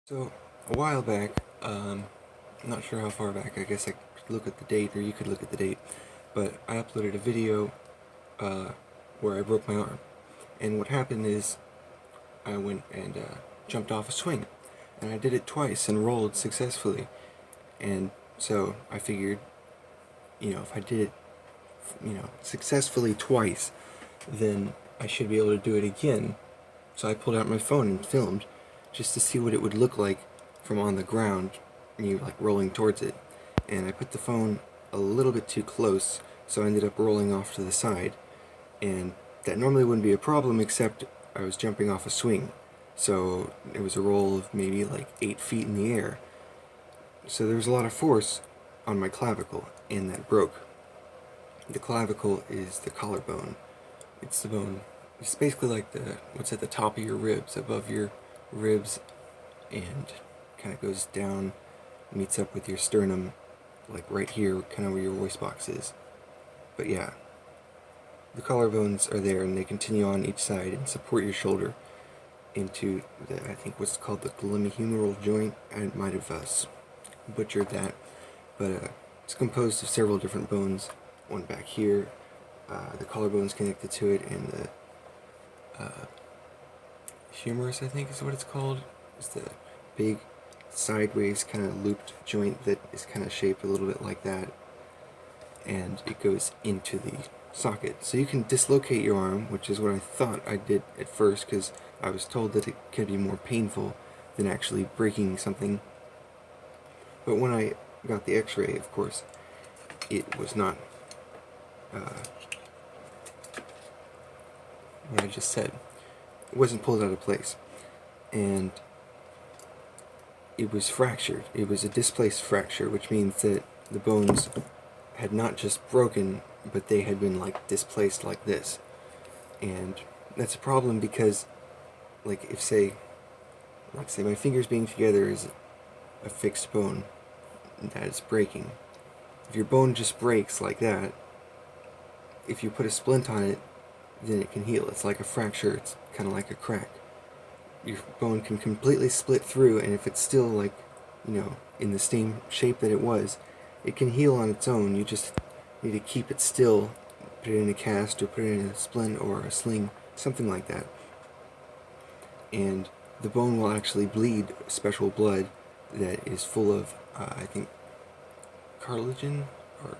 So, a while back, I'm not sure how far back, I guess I could look at the date, or you could look at the date, but I uploaded a video where I broke my arm. And what happened is, I went and jumped off a swing. And I did it twice and rolled successfully. And so I figured, if I did it, successfully twice, then I should be able to do it again. So I pulled out my phone and filmed, just to see what it would look like from on the ground, like rolling towards it. And I put the phone a little bit too close, so I ended up rolling off to the side. And that normally wouldn't be a problem, except I was jumping off a swing. So it was a roll of maybe like 8 feet in the air. So there was a lot of force on my clavicle, and that broke. The clavicle is the collarbone. It's the bone. It's basically like what's at the top of your ribs, above your ribs, and kind of goes down, meets up with your sternum, like right here, kind of where your voice box is. But yeah, the collarbones are there, and they continue on each side and support your shoulder into I think what's called the glenohumeral joint. I might have butchered that, but it's composed of several different bones. One back here, the collarbone's connected to it, and the humerus, I think is what it's called. It's the big sideways kind of looped joint that is kind of shaped a little bit like that, and it goes into the socket. So you can dislocate your arm, which is what I thought I did at first, because I was told that it could be more painful than actually breaking something. But when I got the x-ray, of course, it was not what I just said. It wasn't pulled out of place, and it was fractured. It was a displaced fracture, which means that the bones had not just broken, but they had been like displaced like this. And that's a problem because, like, if say my fingers being together is a fixed bone that is breaking. If your bone just breaks like that, if you put a splint on it, then it can heal. It's like a fracture. It's kind of like a crack. Your bone can completely split through, and if it's still like, in the same shape that it was, it can heal on its own. You just need to keep it still, put it in a cast, or put it in a splint or a sling, something like that. And the bone will actually bleed special blood that is full of, I think, cartilage or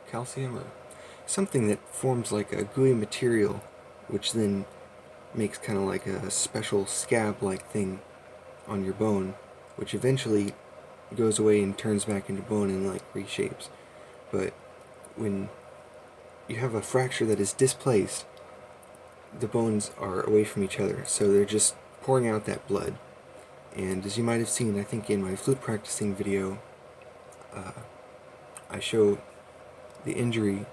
calcium or something that forms like a gooey material, which then makes kind of like a special scab-like thing on your bone, which eventually goes away and turns back into bone and like reshapes. But when you have a fracture that is displaced, the bones are away from each other, so they're just pouring out that blood. And as you might have seen, I think in my flute practicing video, I show the injury.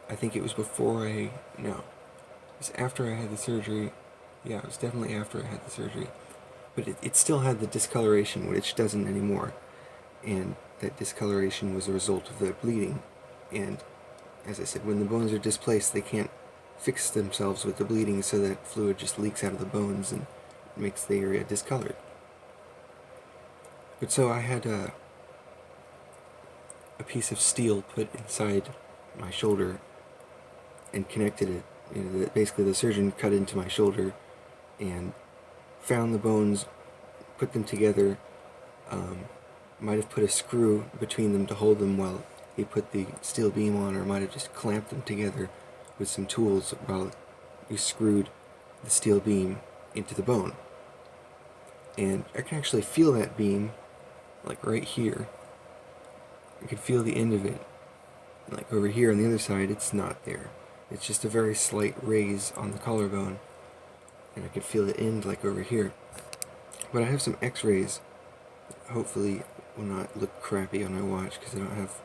I think it was before it was after I had the surgery. Yeah, it was definitely after I had the surgery. But it still had the discoloration, which doesn't anymore. And that discoloration was a result of the bleeding. And as I said, when the bones are displaced, they can't fix themselves with the bleeding, so that fluid just leaks out of the bones and makes the area discolored. But so I had a piece of steel put inside my shoulder and connected it. Basically the surgeon cut into my shoulder and found the bones, put them together, might have put a screw between them to hold them while he put the steel beam on, or might have just clamped them together with some tools while he screwed the steel beam into the bone. And I can actually feel that beam, like right here. I can feel the end of it. Like over here on the other side, it's not there. It's just a very slight raise on the collarbone, and I can feel the end like over here. But I have some x-rays. Hopefully will not look crappy on my watch, because I don't have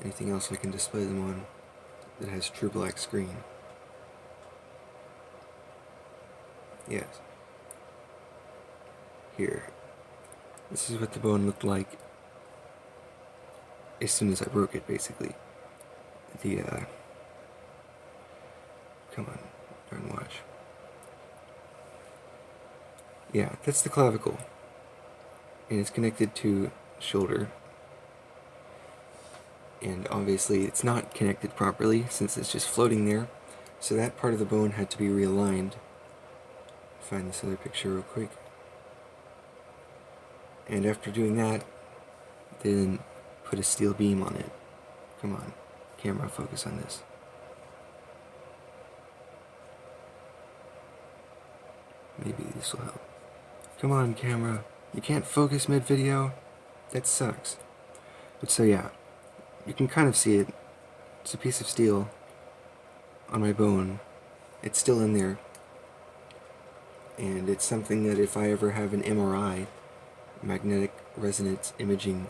anything else I can display them on that has true black screen. Yes. Here. This is what the bone looked like as soon as I broke it, basically. Come on, try and watch. Yeah, that's the clavicle. and it's connected to shoulder. And obviously it's not connected properly since it's just floating there, so that part of the bone had to be realigned. Find this other picture real quick. And after doing that, they then put a steel beam on it. Come on, camera, focus on this. Maybe this will help. Come on, camera. You can't focus mid-video? That sucks. But so yeah, you can kind of see it. It's a piece of steel on my bone. It's still in there. And it's something that if I ever have an MRI, magnetic resonance imaging,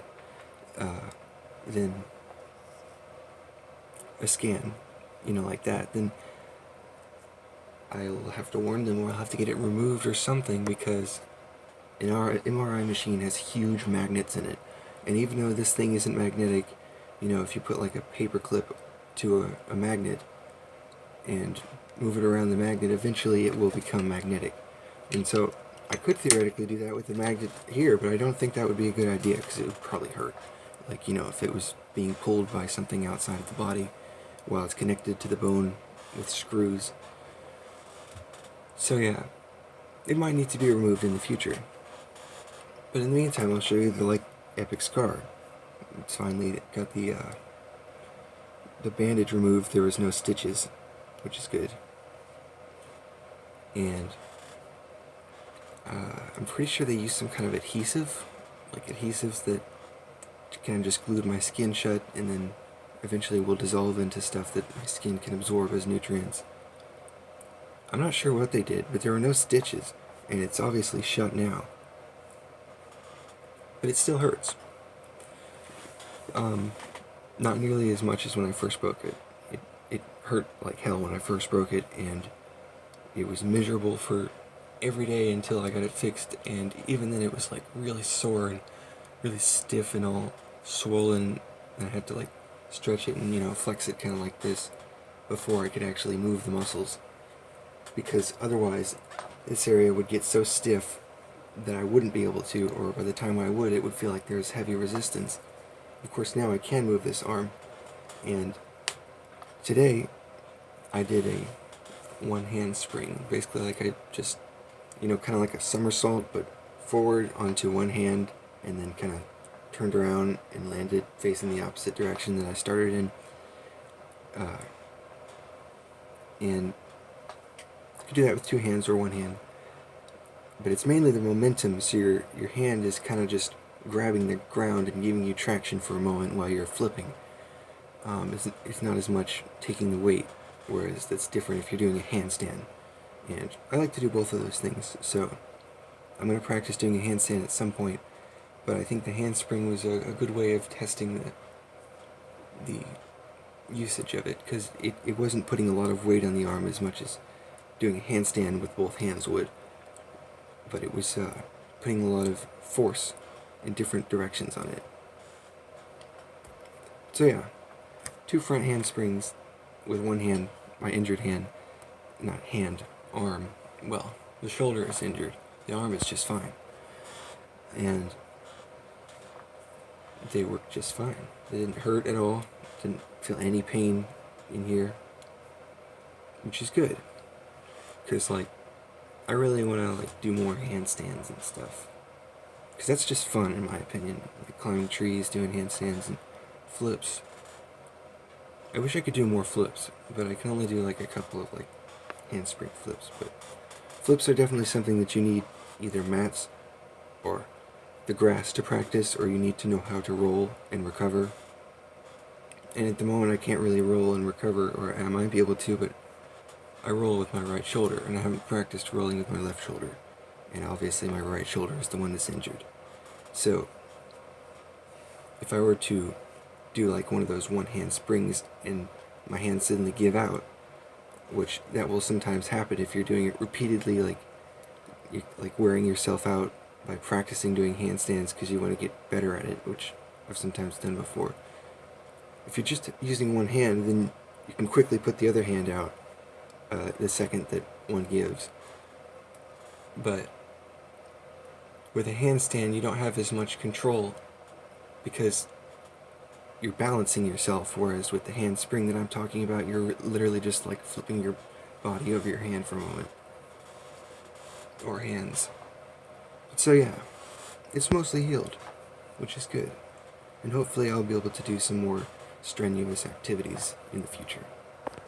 then a scan, like that, then I'll have to warn them, or I'll have to get it removed or something, because our MRI machine has huge magnets in it. And even though this thing isn't magnetic, if you put like a paper clip to a magnet and move it around the magnet, eventually it will become magnetic. And so I could theoretically do that with the magnet here, but I don't think that would be a good idea, because it would probably hurt. Like, if it was being pulled by something outside of the body while it's connected to the bone with screws. So yeah, it might need to be removed in the future. But in the meantime, I'll show you the epic scar. It's finally got the bandage removed. There was no stitches, which is good. And I'm pretty sure they used some kind of adhesive, like adhesives that kind of just glued my skin shut, and then eventually will dissolve into stuff that my skin can absorb as nutrients. I'm not sure what they did, but there were no stitches, and it's obviously shut now. But it still hurts. Not nearly as much as when I first broke it. It hurt like hell when I first broke it, and it was miserable for every day until I got it fixed, and even then it was like really sore and really stiff and all swollen, and I had to stretch it and flex it kind of like this before I could actually move the muscles, because otherwise this area would get so stiff that I wouldn't be able to, or by the time I would, it would feel like there's heavy resistance. Of course, now I can move this arm, and today I did a one handspring, basically like I just, kind of like a somersault, but forward onto one hand, and then kind of turned around and landed facing the opposite direction that I started in. And you can do that with two hands or one hand, but it's mainly the momentum, so your hand is kind of just grabbing the ground and giving you traction for a moment while you're flipping. It's not as much taking the weight, whereas that's different if you're doing a handstand. And I like to do both of those things, so I'm going to practice doing a handstand at some point, but I think the handspring was a good way of testing the usage of it, because it wasn't putting a lot of weight on the arm as much as doing a handstand with both hands would, but it was putting a lot of force in different directions on it. So yeah, two front handsprings with one hand, my injured hand, not hand, arm. Well, the shoulder is injured, the arm is just fine. And they worked just fine. They didn't hurt at all, didn't feel any pain in here, which is good, because I really want to do more handstands and stuff, because that's just fun in my opinion, climbing trees, doing handstands and flips. I wish I could do more flips, but I can only do a couple of handspring flips. But flips are definitely something that you need either mats or the grass to practice, or you need to know how to roll and recover. And at the moment I can't really roll and recover, or I might be able to, but I roll with my right shoulder, and I haven't practiced rolling with my left shoulder. And obviously my right shoulder is the one that's injured. So if I were to do one of those one-hand springs and my hands suddenly give out, which that will sometimes happen if you're doing it repeatedly, you're wearing yourself out by practicing doing handstands because you want to get better at it, which I've sometimes done before. If you're just using one hand, then you can quickly put the other hand out the second that one gives. But With a handstand, you don't have as much control because you're balancing yourself, whereas with the handspring that I'm talking about, you're literally just like flipping your body over your hand for a moment. Or hands. So yeah, it's mostly healed, which is good. And hopefully I'll be able to do some more strenuous activities in the future.